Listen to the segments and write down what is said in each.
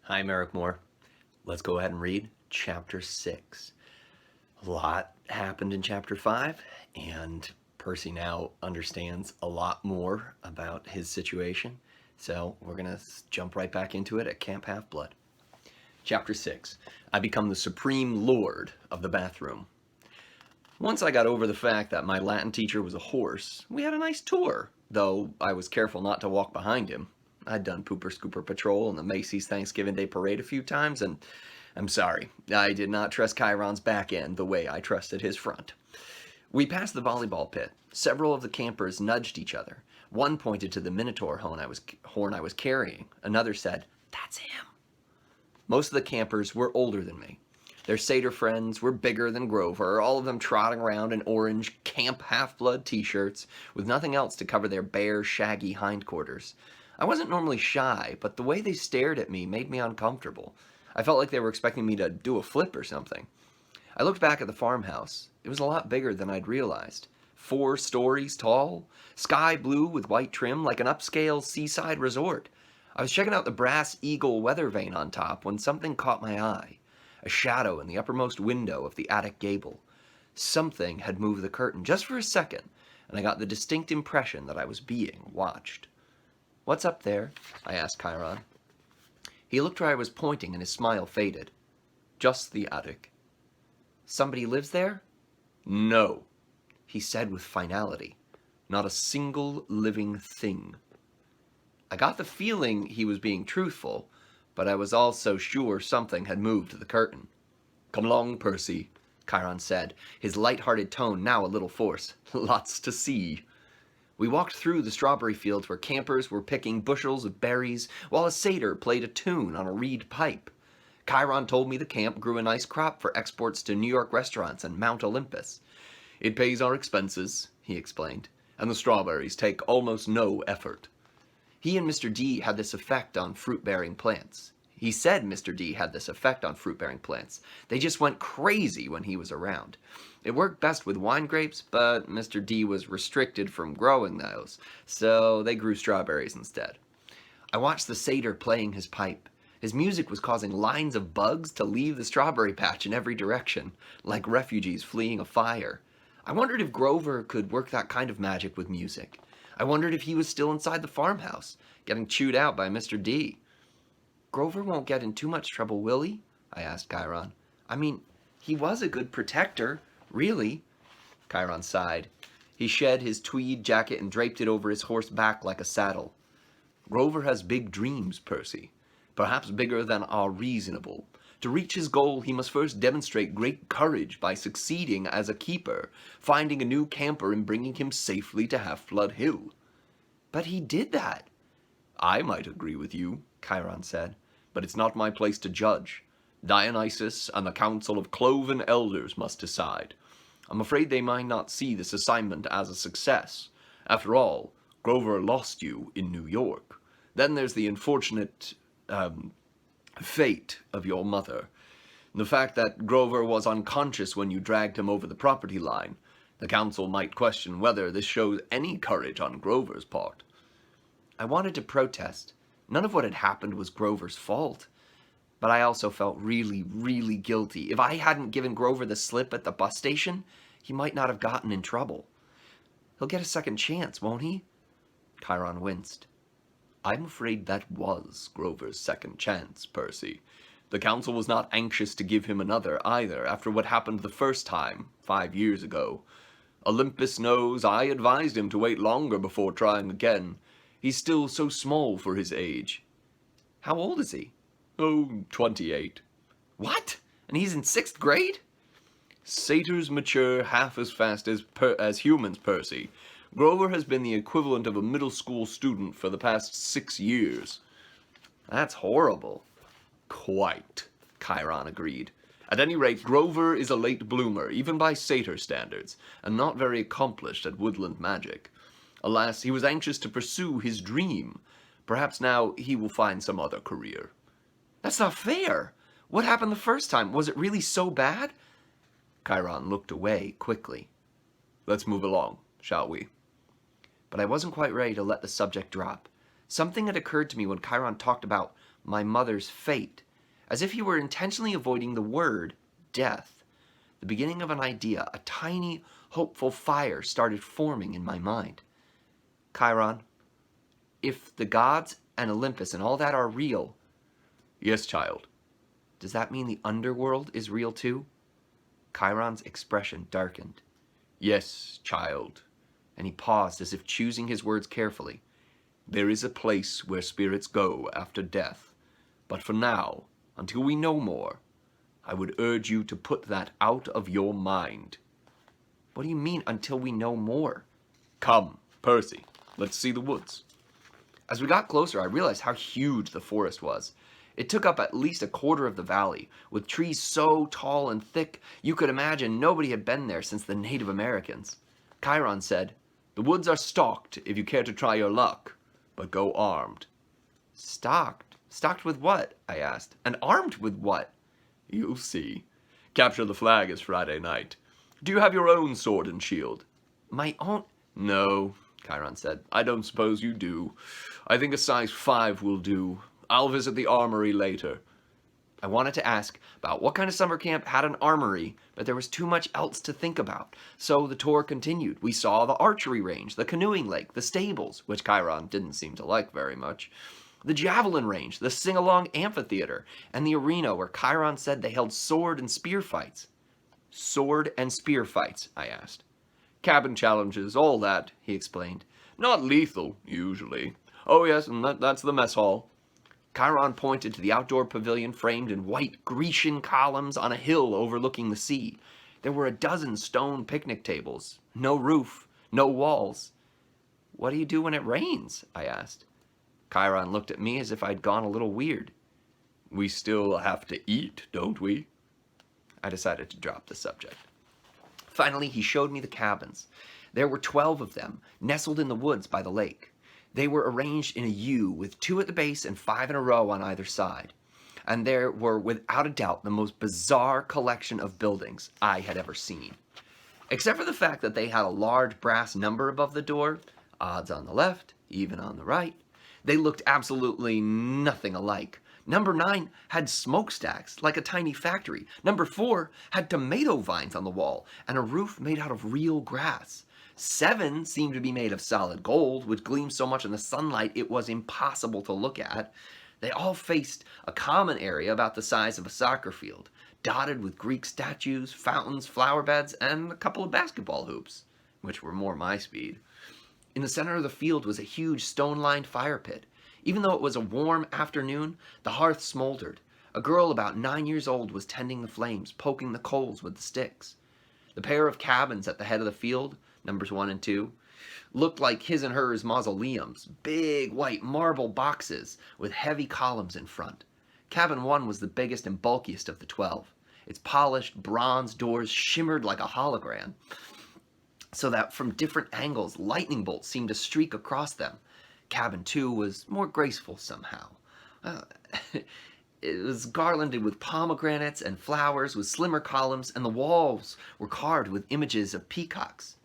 Hi, Merrick-Moore. Let's go ahead and read Chapter 6. A lot happened in Chapter 5, and Percy now understands a lot more about his situation. So we're going to jump right back into it at Camp Half-Blood. Chapter 6. I become the supreme lord of the bathroom. Once I got over the fact that my Latin teacher was a horse, we had a nice tour, though I was careful not to walk behind him. I'd done Pooper Scooper Patrol and the Macy's Thanksgiving Day Parade a few times, and I'm sorry, I did not trust Chiron's back end the way I trusted his front. We passed the volleyball pit. Several of the campers nudged each other. One pointed to the Minotaur horn I was carrying. Another said, "That's him." Most of the campers were older than me. Their satyr friends were bigger than Grover, all of them trotting around in orange Camp Half-Blood t-shirts with nothing else to cover their bare, shaggy hindquarters. I wasn't normally shy, but the way they stared at me made me uncomfortable. I felt like they were expecting me to do a flip or something. I looked back at the farmhouse. It was a lot bigger than I'd realized. 4 stories tall, sky blue with white trim like an upscale seaside resort. I was checking out the brass eagle weather vane on top when something caught my eye. A shadow in the uppermost window of the attic gable. Something had moved the curtain just for a second, and I got the distinct impression that I was being watched. "What's up there?" I asked Chiron. He looked where I was pointing and his smile faded. "Just the attic." "Somebody lives there?" "No," he said with finality. "Not a single living thing." I got the feeling he was being truthful, but I was also sure something had moved the curtain. "Come along, Percy," Chiron said, his light-hearted tone now a little forced. "Lots to see." We walked through the strawberry fields where campers were picking bushels of berries while a satyr played a tune on a reed pipe. Chiron told me the camp grew a nice crop for exports to New York restaurants and Mount Olympus. "It pays our expenses," he explained, "and the strawberries take almost no effort." He and Mr. D had this effect on fruit-bearing plants. He said Mr. D had this effect on fruit-bearing plants. They just went crazy when he was around. It worked best with wine grapes, but Mr. D was restricted from growing those, so they grew strawberries instead. I watched the satyr playing his pipe. His music was causing lines of bugs to leave the strawberry patch in every direction, like refugees fleeing a fire. I wondered if Grover could work that kind of magic with music. I wondered if he was still inside the farmhouse, getting chewed out by Mr. D. "Grover won't get in too much trouble, will he?" I asked Chiron. "I mean, he was a good protector, really." Chiron sighed. He shed his tweed jacket and draped it over his horse back like a saddle. "Grover has big dreams, Percy. Perhaps bigger than are reasonable. To reach his goal, he must first demonstrate great courage by succeeding as a keeper, finding a new camper and bringing him safely to Half-Blood Hill." "But he did that." "I might agree with you," Chiron said, "but it's not my place to judge. Dionysus and the Council of Cloven Elders must decide. I'm afraid they might not see this assignment as a success. After all, Grover lost you in New York. Then there's the unfortunate, fate of your mother. The fact that Grover was unconscious when you dragged him over the property line. The council might question whether this shows any courage on Grover's part." I wanted to protest. None of what had happened was Grover's fault. But I also felt really, really guilty. If I hadn't given Grover the slip at the bus station, he might not have gotten in trouble. "He'll get a second chance, won't he?" Chiron winced. "I'm afraid that was Grover's second chance, Percy. The council was not anxious to give him another either, after what happened the first time, 5 years ago. Olympus knows I advised him to wait longer before trying again. He's still so small for his age." "How old is he?" "Oh, 28. "What? And he's in 6th grade?" "Satyrs mature half as fast as humans, Percy. Grover has been the equivalent of a middle school student for the past 6 years. "That's horrible." "Quite," Chiron agreed. "At any rate, Grover is a late bloomer, even by satyr standards, and not very accomplished at woodland magic. Alas, he was anxious to pursue his dream. Perhaps now he will find some other career." "That's not fair. What happened the first time? Was it really so bad?" Chiron looked away quickly. "Let's move along, shall we?" But I wasn't quite ready to let the subject drop. Something had occurred to me when Chiron talked about my mother's fate, as if he were intentionally avoiding the word death. The beginning of an idea, a tiny, hopeful fire started forming in my mind. Chiron, if the gods and Olympus and all that are real... Yes, child. Does that mean the underworld is real too? Chiron's expression darkened. Yes, child. And he paused as if choosing his words carefully. There is a place where spirits go after death. But for now, until we know more, I would urge you to put that out of your mind. What do you mean, until we know more? Come, Percy, let's see the woods. As we got closer, I realized how huge the forest was. It took up at least a quarter of the valley, with trees so tall and thick you could imagine nobody had been there since the Native Americans. Chiron said, "The woods are stocked if you care to try your luck, but go armed." Stocked? Stocked with what? I asked. And armed with what? You'll see. Capture the flag is Friday night. Do you have your own sword and shield? My own? No, Chiron said. I don't suppose you do. I think a size 5 will do. I'll visit the armory later. I wanted to ask about what kind of summer camp had an armory, but there was too much else to think about. So the tour continued. We saw the archery range, the canoeing lake, the stables, which Chiron didn't seem to like very much, the javelin range, the sing-along amphitheater, and the arena where Chiron said they held sword and spear fights. Sword and spear fights, I asked. Cabin challenges, all that, he explained. Not lethal, usually. Oh yes, and that's the mess hall. Chiron pointed to the outdoor pavilion framed in white Grecian columns on a hill overlooking the sea. There were a dozen stone picnic tables. No roof, no walls. What do you do when it rains? I asked. Chiron looked at me as if I'd gone a little weird. We still have to eat, don't we? I decided to drop the subject. Finally, he showed me the cabins. There were 12 of them, nestled in the woods by the lake. They were arranged in a U, with 2 at the base and 5 in a row on either side. And there were, without a doubt, the most bizarre collection of buildings I had ever seen. Except for the fact that they had a large brass number above the door, odds on the left, even on the right, they looked absolutely nothing alike. Number 9 had smokestacks, like a tiny factory. Number 4 had tomato vines on the wall, and a roof made out of real grass. 7 seemed to be made of solid gold, which gleamed so much in the sunlight it was impossible to look at. They all faced a common area about the size of a soccer field, dotted with Greek statues, fountains, flower beds, and a couple of basketball hoops, which were more my speed. In the center of the field was a huge stone-lined fire pit. Even though it was a warm afternoon, the hearth smoldered. A girl about 9 years old was tending the flames, poking the coals with the sticks. The pair of cabins at the head of the field, numbers 1 and 2, looked like his and hers mausoleums, big white marble boxes with heavy columns in front. Cabin 1 was the biggest and bulkiest of the 12. Its polished bronze doors shimmered like a hologram, so that from different angles lightning bolts seemed to streak across them. Cabin 2 was more graceful somehow. It was garlanded with pomegranates and flowers with slimmer columns, and the walls were carved with images of peacocks.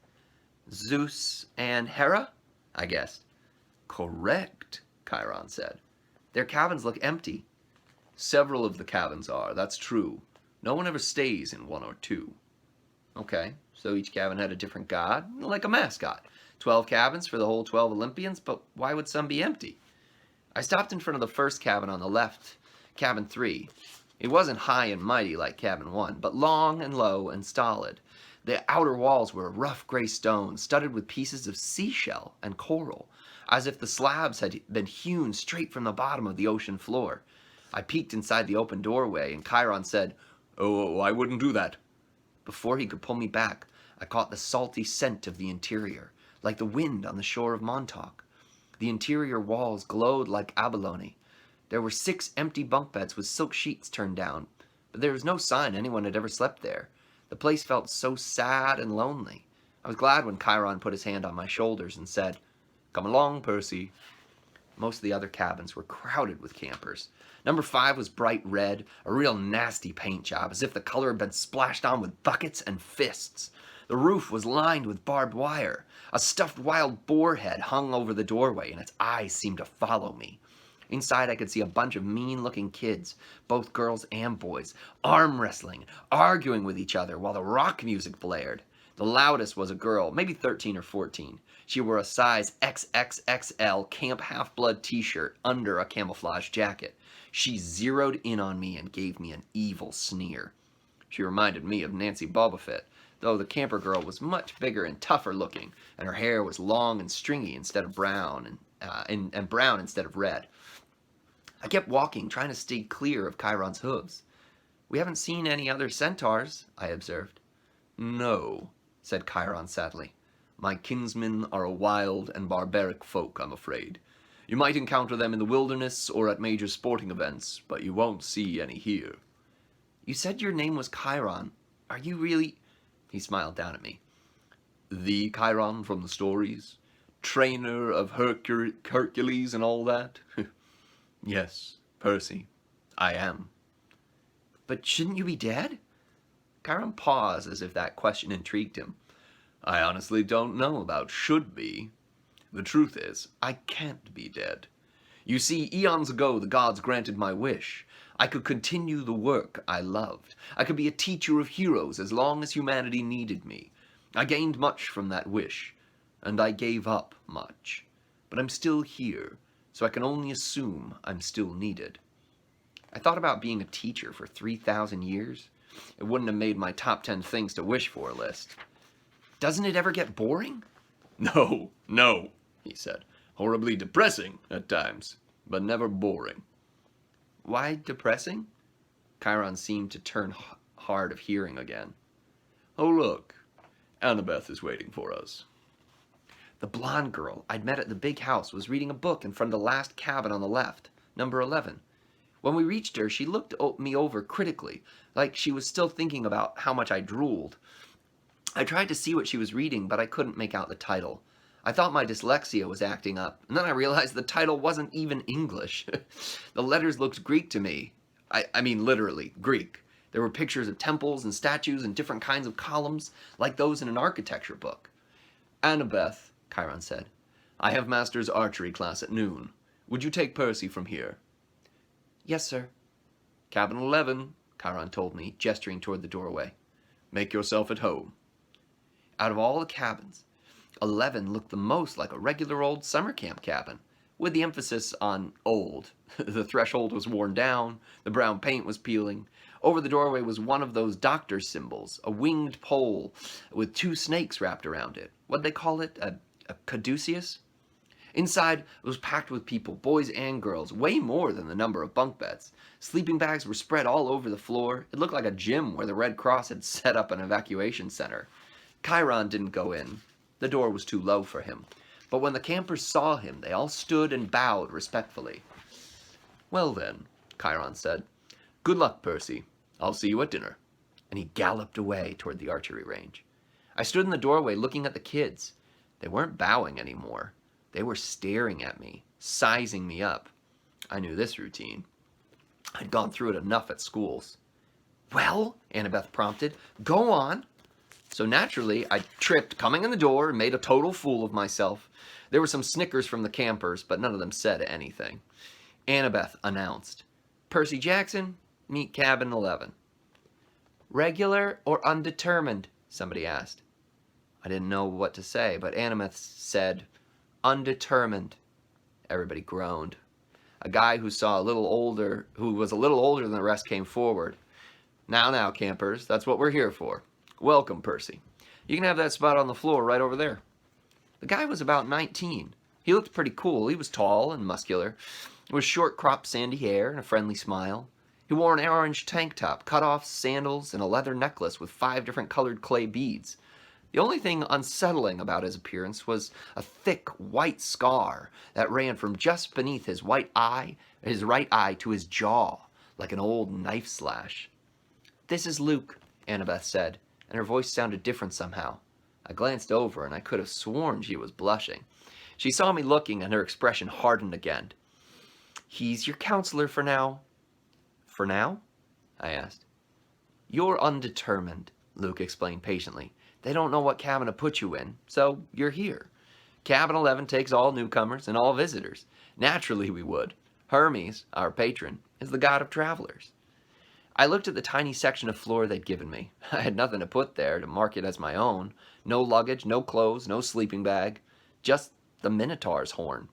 Zeus and Hera? I guessed. Correct, Chiron said. Their cabins look empty. Several of the cabins are, that's true. No one ever stays in 1 or 2. Okay, so each cabin had a different god, like a mascot. 12 cabins for the whole 12 Olympians, but why would some be empty? I stopped in front of the first cabin on the left, cabin 3. It wasn't high and mighty like cabin 1, but long and low and stolid. The outer walls were rough gray stone, studded with pieces of seashell and coral, as if the slabs had been hewn straight from the bottom of the ocean floor. I peeked inside the open doorway, and Chiron said, "Oh, I wouldn't do that." Before he could pull me back, I caught the salty scent of the interior, like the wind on the shore of Montauk. The interior walls glowed like abalone. There were 6 empty bunk beds with silk sheets turned down, but there was no sign anyone had ever slept there. The place felt so sad and lonely. I was glad when Chiron put his hand on my shoulders and said, "Come along, Percy." Most of the other cabins were crowded with campers. Number 5 was bright red, a real nasty paint job, as if the color had been splashed on with buckets and fists. The roof was lined with barbed wire. A stuffed wild boar head hung over the doorway, and its eyes seemed to follow me. Inside, I could see a bunch of mean-looking kids, both girls and boys, arm wrestling, arguing with each other while the rock music blared. The loudest was a girl, maybe 13 or 14. She wore a size XXXL Camp Half-Blood t-shirt under a camouflage jacket. She zeroed in on me and gave me an evil sneer. She reminded me of Nancy Bobofit, though the camper girl was much bigger and tougher looking, and her hair was long and stringy instead of brown, and brown instead of red. I kept walking, trying to stay clear of Chiron's hooves. "We haven't seen any other centaurs," I observed. "No," said Chiron sadly. "My kinsmen are a wild and barbaric folk, I'm afraid. You might encounter them in the wilderness or at major sporting events, but you won't see any here." "You said your name was Chiron. Are you really—" He smiled down at me. "The Chiron from the stories? Trainer of Hercules and all that? Yes, Percy, I am." "But shouldn't you be dead?" Chiron paused as if that question intrigued him. "I honestly don't know about should be. The truth is, I can't be dead. You see, eons ago the gods granted my wish. I could continue the work I loved. I could be a teacher of heroes as long as humanity needed me. I gained much from that wish, and I gave up much. But I'm still here, so I can only assume I'm still needed." I thought about being a teacher for 3,000 years. It wouldn't have made my top 10 things to wish for list. "Doesn't it ever get boring?" No, he said. "Horribly depressing at times, but never boring." "Why depressing?" Chiron seemed to turn hard of hearing again. "Oh, look, Annabeth is waiting for us." The blonde girl I'd met at the big house was reading a book in front of the last cabin on the left, number 11. When we reached her, she looked me over critically, like she was still thinking about how much I drooled. I tried to see what she was reading, but I couldn't make out the title. I thought my dyslexia was acting up, and then I realized the title wasn't even English. The letters looked Greek to me. I mean literally, Greek. There were pictures of temples and statues and different kinds of columns, like those in an architecture book. "Annabeth," Chiron said, "I have master's archery class at noon. Would you take Percy from here?" "Yes, sir." "Cabin 11, Chiron told me, gesturing toward the doorway. "Make yourself at home." Out of all the cabins, 11 looked the most like a regular old summer camp cabin, with the emphasis on old. The threshold was worn down, the brown paint was peeling. Over the doorway was one of those doctor symbols, a winged pole with 2 snakes wrapped around it. What'd they call it? A caduceus? Inside, it was packed with people, boys and girls, way more than the number of bunk beds. Sleeping bags were spread all over the floor. It looked like a gym where the Red Cross had set up an evacuation center. Chiron didn't go in. The door was too low for him. But when the campers saw him, they all stood and bowed respectfully. "Well then," Chiron said, "good luck, Percy. I'll see you at dinner." And he galloped away toward the archery range. I stood in the doorway looking at the kids. They weren't bowing anymore. They were staring at me, sizing me up. I knew this routine. I'd gone through it enough at schools. "Well," Annabeth prompted, "go on." So naturally, I tripped coming in the door and made a total fool of myself. There were some snickers from the campers, but none of them said anything. Annabeth announced, "Percy Jackson, meet cabin 11. "Regular or undetermined?" somebody asked. I didn't know what to say, but Annabeth said, "Undetermined." Everybody groaned. A guy who was a little older than the rest came forward. Now, campers, that's what we're here for. Welcome, Percy. You can have that spot on the floor right over there." The guy was about 19. He looked pretty cool. He was tall and muscular, with short cropped sandy hair and a friendly smile. He wore an orange tank top, cut-off sandals, and a leather necklace with 5 different colored clay beads. The only thing unsettling about his appearance was a thick white scar that ran from just beneath his right eye to his jaw, like an old knife slash. "This is Luke," Annabeth said, and her voice sounded different somehow. I glanced over, and I could have sworn she was blushing. She saw me looking, and her expression hardened again. "He's your counselor for now." "For now?" I asked. "You're undetermined," Luke explained patiently. "They don't know what cabin to put you in, so you're here. Cabin 11 takes all newcomers and all visitors. Naturally we would. Hermes, our patron, is the god of travelers. I looked at the tiny section of floor they'd given me. I had nothing to put there to mark it as my own. No luggage, no clothes, no sleeping bag. Just the Minotaur's horn.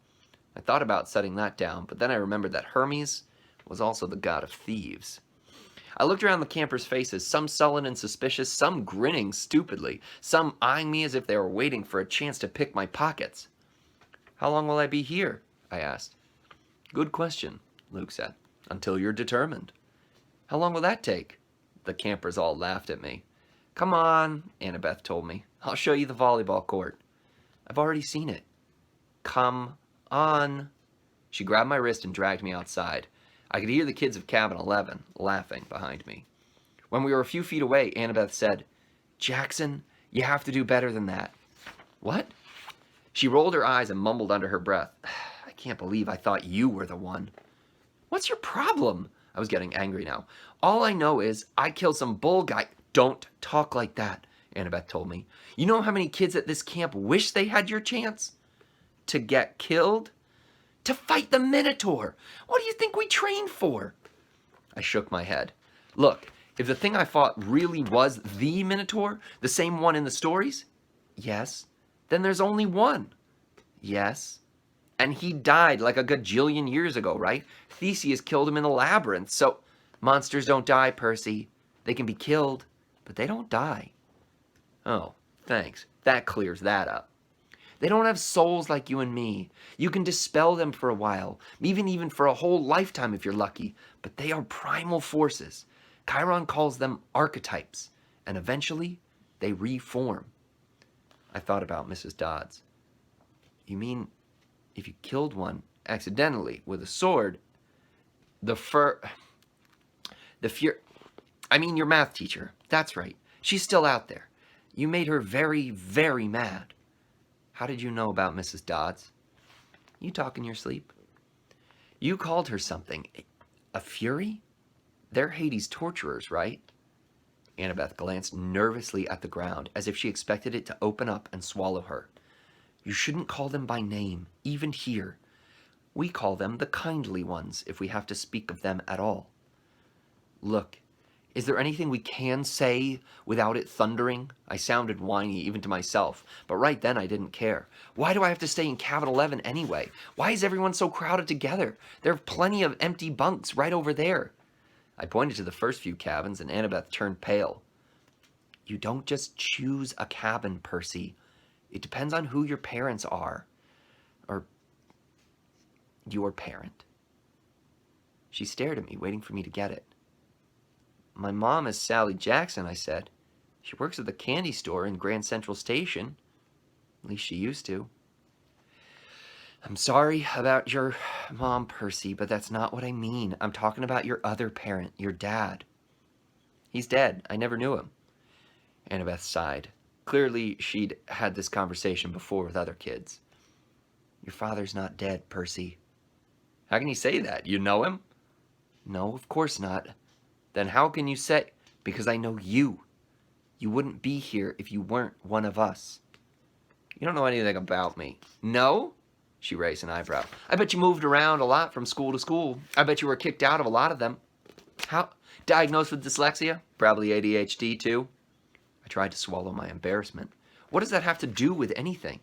I thought about setting that down, but then I remembered that Hermes was also the god of thieves. I looked around the campers' faces, some sullen and suspicious, some grinning stupidly, some eyeing me as if they were waiting for a chance to pick my pockets. "How long will I be here?" I asked. "Good question," Luke said. "Until you're determined." "How long will that take?" The campers all laughed at me. "Come on," Annabeth told me. "I'll show you the volleyball court." "I've already seen it." "Come on." She grabbed my wrist and dragged me outside. I could hear the kids of Cabin 11 laughing behind me. When we were a few feet away, Annabeth said, "Jackson, you have to do better than that." "What?" She rolled her eyes and mumbled under her breath, "I can't believe I thought you were the one." "What's your problem?" I was getting angry now. "All I know is I killed some bull guy." "Don't talk like that," Annabeth told me. "You know how many kids at this camp wish they had your chance? To get killed? To fight the Minotaur! What do you think we trained for?" I shook my head. "Look, if the thing I fought really was the Minotaur, the same one in the stories, yes, then there's only one. Yes. And he died like a gajillion years ago, right? Theseus killed him in the labyrinth, so monsters don't die, Percy. They can be killed, but they don't die." "Oh, thanks. That clears that up." "They don't have souls like you and me. You can dispel them for a while, even for a whole lifetime if you're lucky, but they are primal forces. Chiron calls them archetypes, and eventually they reform." I thought about Mrs. Dodds. "You mean if you killed one accidentally with a sword, the I mean your math teacher. That's right. She's still out there. You made her very, very mad." "How did you know about Mrs. Dodds?" "You talk in your sleep." "You called her something. A fury? They're Hades' torturers, right?" Annabeth glanced nervously at the ground, as if she expected it to open up and swallow her. "You shouldn't call them by name, even here. We call them the kindly ones, if we have to speak of them at all." "Look, is there anything we can say without it thundering?" I sounded whiny even to myself, but right then I didn't care. Why do I have to stay in Cabin 11 anyway? Why is everyone so crowded together? There are plenty of empty bunks right over there. I pointed to the first few cabins, and Annabeth turned pale. "You don't just choose a cabin, Percy. It depends on who your parents are. Or your parent." She stared at me, waiting for me to get it. "My mom is Sally Jackson," I said. "She works at the candy store in Grand Central Station. At least she used to." "I'm sorry about your mom, Percy, but that's not what I mean. I'm talking about your other parent, your dad." "He's dead. I never knew him." Annabeth sighed. Clearly, she'd had this conversation before with other kids. "Your father's not dead, Percy." "How can you say that? You know him?" "No, of course not." "Then how can you say—" "Because I know you. You wouldn't be here if you weren't one of us." "You don't know anything about me." "No?" She raised an eyebrow. "I bet you moved around a lot from school to school. I bet you were kicked out of a lot of them." "How? Diagnosed with dyslexia? Probably ADHD too?" I tried to swallow my embarrassment. What does that have to do with anything?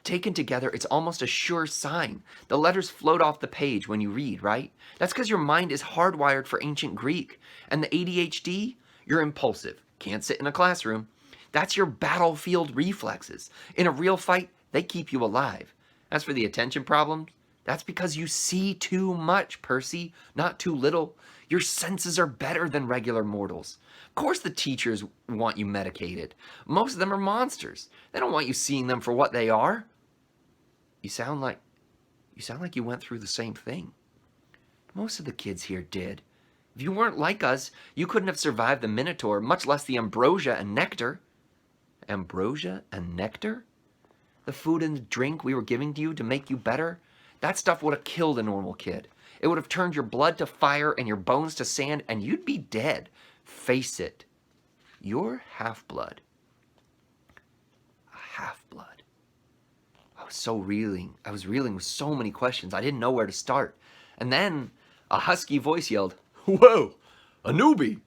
Taken together, it's almost a sure sign. The letters float off the page when you read, right? That's because your mind is hardwired for ancient Greek. And the ADHD? You're impulsive. Can't sit in a classroom. That's your battlefield reflexes. In a real fight, they keep you alive. As for the attention problems, that's because you see too much, Percy, not too little. Your senses are better than regular mortals. Of course the teachers want you medicated. Most of them are monsters. They don't want you seeing them for what they are. You sound like you went through the same thing." "Most of the kids here did. If you weren't like us, you couldn't have survived the Minotaur, much less the ambrosia and nectar." "Ambrosia and nectar? The food and the drink we were giving to you to make you better? That stuff would have killed a normal kid. It would have turned your blood to fire and your bones to sand, and you'd be dead. Face it. You're half-blood." A half-blood. I was reeling with so many questions. I didn't know where to start. And then a husky voice yelled, "Whoa, a newbie!"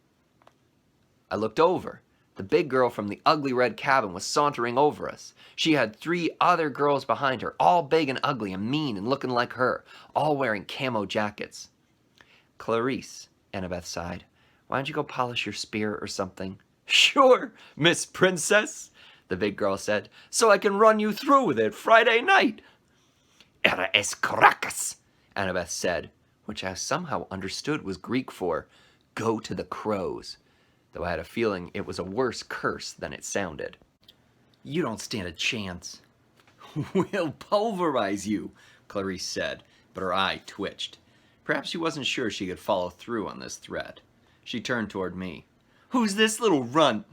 I looked over. The big girl from the ugly red cabin was sauntering over us. She had 3 other girls behind her, all big and ugly and mean and looking like her, all wearing camo jackets. "Clarice," Annabeth sighed, "why don't you go polish your spear or something?" "Sure, Miss Princess," the big girl said, "so I can run you through with it Friday night." "Era es Caracas," Annabeth said, which I somehow understood was Greek for "go to the crows," though I had a feeling it was a worse curse than it sounded. "You don't stand a chance." "We'll pulverize you," Clarice said, but her eye twitched. Perhaps she wasn't sure she could follow through on this threat. She turned toward me. "Who's this little runt?"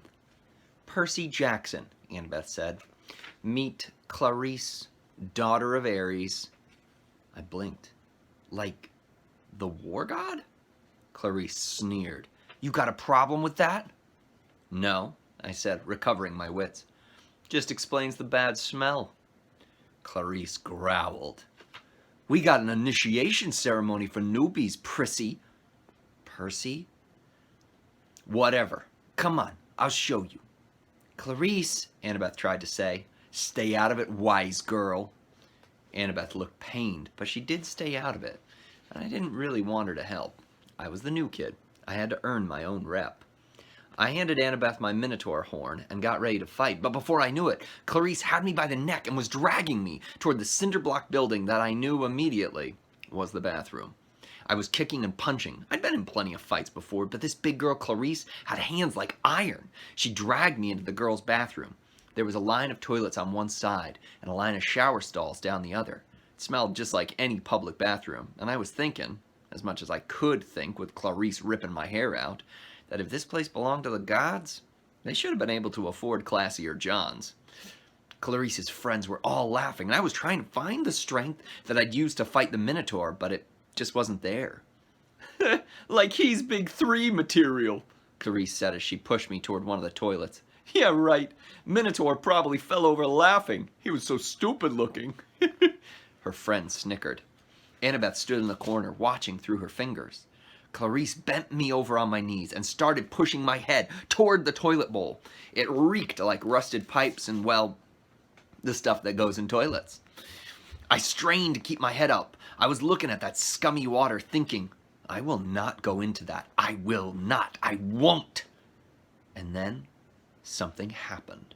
"Percy Jackson," Annabeth said. "Meet Clarice, daughter of Ares." I blinked. "Like the war god?" Clarice sneered. "You got a problem with that?" "No," I said, recovering my wits. "Just explains the bad smell." Clarice growled. "We got an initiation ceremony for newbies, Prissy." "Percy?" "Whatever. Come on, I'll show you." "Clarice," Annabeth tried to say. "Stay out of it, wise girl." Annabeth looked pained, but she did stay out of it, and I didn't really want her to help. I was the new kid. I had to earn my own rep. I handed Annabeth my Minotaur horn and got ready to fight, but before I knew it, Clarice had me by the neck and was dragging me toward the cinder block building that I knew immediately was the bathroom. I was kicking and punching. I'd been in plenty of fights before, but this big girl Clarice had hands like iron. She dragged me into the girls' bathroom. There was a line of toilets on one side and a line of shower stalls down the other. It smelled just like any public bathroom, and I was thinking, as much as I could think with Clarice ripping my hair out, that if this place belonged to the gods, they should have been able to afford classier Johns. Clarice's friends were all laughing, and I was trying to find the strength that I'd use to fight the Minotaur, but it just wasn't there. "Like he's big 3 material," Clarice said as she pushed me toward one of the toilets. "Yeah, right. Minotaur probably fell over laughing. He was so stupid looking." Her friend snickered. Annabeth stood in the corner, watching through her fingers. Clarice bent me over on my knees and started pushing my head toward the toilet bowl. It reeked like rusted pipes and, well, the stuff that goes in toilets. I strained to keep my head up. I was looking at that scummy water thinking, I will not go into that. I will not. I won't. And then something happened.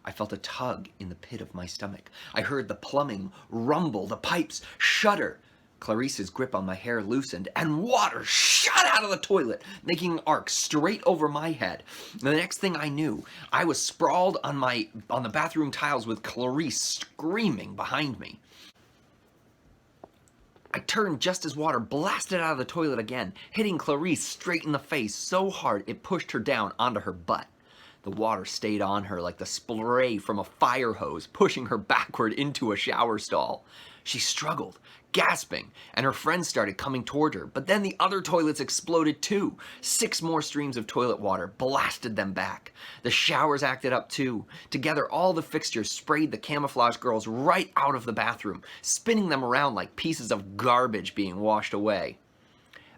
I felt a tug in the pit of my stomach. I heard the plumbing rumble, the pipes shudder. Clarice's grip on my hair loosened, and water shot out of the toilet, making an arc straight over my head. The next thing I knew, I was sprawled on the bathroom tiles with Clarice screaming behind me. I turned just as water blasted out of the toilet again, hitting Clarice straight in the face so hard it pushed her down onto her butt. The water stayed on her like the spray from a fire hose, pushing her backward into a shower stall. She struggled, gasping, and her friends started coming toward her, but then the other toilets exploded too. 6 more streams of toilet water blasted them back. The showers acted up too. Together, all the fixtures sprayed the camouflage girls right out of the bathroom, spinning them around like pieces of garbage being washed away.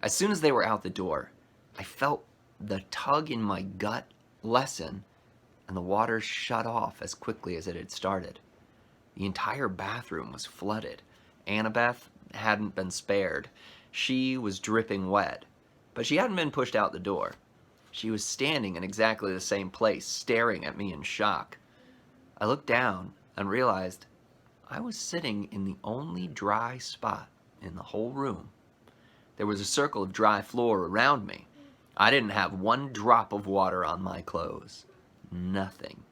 As soon as they were out the door, I felt the tug in my gut lessen, and the water shut off as quickly as it had started. The entire bathroom was flooded. Annabeth hadn't been spared. She was dripping wet, but she hadn't been pushed out the door. She was standing in exactly the same place, staring at me in shock. I looked down and realized I was sitting in the only dry spot in the whole room. There was a circle of dry floor around me. I didn't have one drop of water on my clothes. Nothing.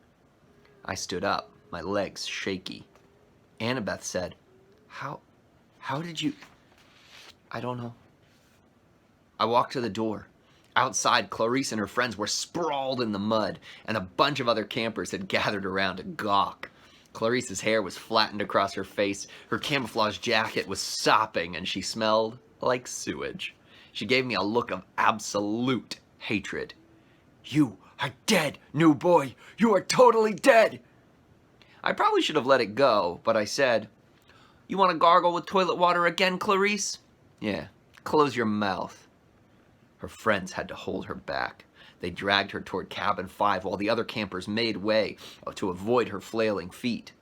I stood up, my legs shaky. Annabeth said, How did you... I don't know. I walked to the door. Outside, Clarice and her friends were sprawled in the mud, and a bunch of other campers had gathered around to gawk. Clarice's hair was flattened across her face, her camouflage jacket was sopping, and she smelled like sewage. She gave me a look of absolute hatred. "You are dead, new boy. You are totally dead." I probably should have let it go, but I said, "You want to gargle with toilet water again, Clarice?" "Yeah, close your mouth." Her friends had to hold her back. They dragged her toward cabin 5 while the other campers made way to avoid her flailing feet.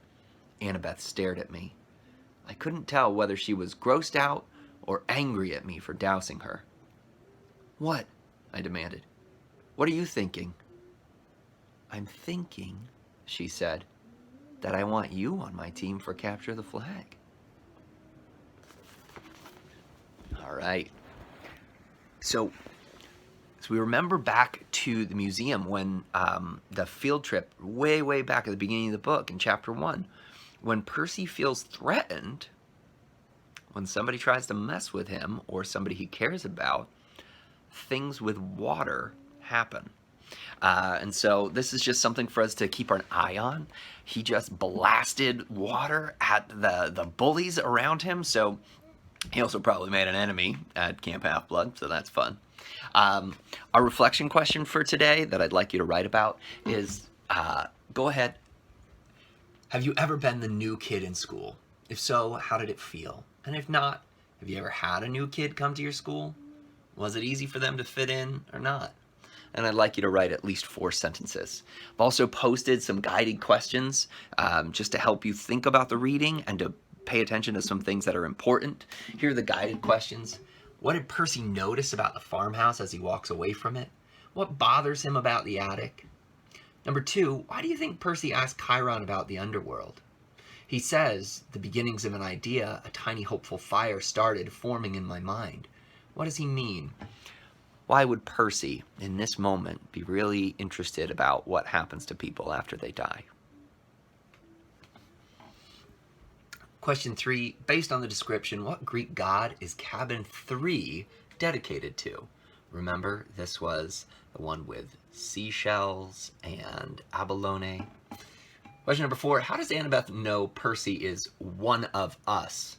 Annabeth stared at me. I couldn't tell whether she was grossed out or angry at me for dousing her. "What?" I demanded. "What are you thinking?" "I'm thinking," she said, "that I want you on my team for Capture the Flag." All right. So we remember back to the museum when the field trip, way back at the beginning of the book in chapter 1, when Percy feels threatened, when somebody tries to mess with him or somebody he cares about, things with water happen. And so this is just something for us to keep an eye on. He just blasted water at the bullies around him, so he also probably made an enemy at Camp Half-Blood, so that's fun. Our reflection question for today that I'd like you to write about is, go ahead. Have you ever been the new kid in school? If so, how did it feel? And if not, have you ever had a new kid come to your school? Was it easy for them to fit in or not? And I'd like you to write at least 4 sentences. I've also posted some guided questions just to help you think about the reading and to pay attention to some things that are important. Here are the guided questions. What did Percy notice about the farmhouse as he walks away from it? What bothers him about the attic? Number 2, why do you think Percy asked Chiron about the underworld? He says, the beginnings of an idea, a tiny hopeful fire started forming in my mind. What does he mean? Why would Percy, in this moment, be really interested about what happens to people after they die? Question 3, based on the description, what Greek god is cabin 3 dedicated to? Remember, this was the one with seashells and abalone. Question number 4, how does Annabeth know Percy is one of us?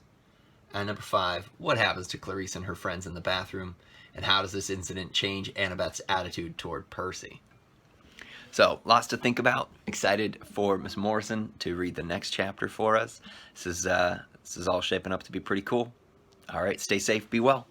And number 5, what happens to Clarice and her friends in the bathroom? And how does this incident change Annabeth's attitude toward Percy? So, lots to think about. Excited for Miss Morrison to read the next chapter for us. This is all shaping up to be pretty cool. All right, stay safe, be well.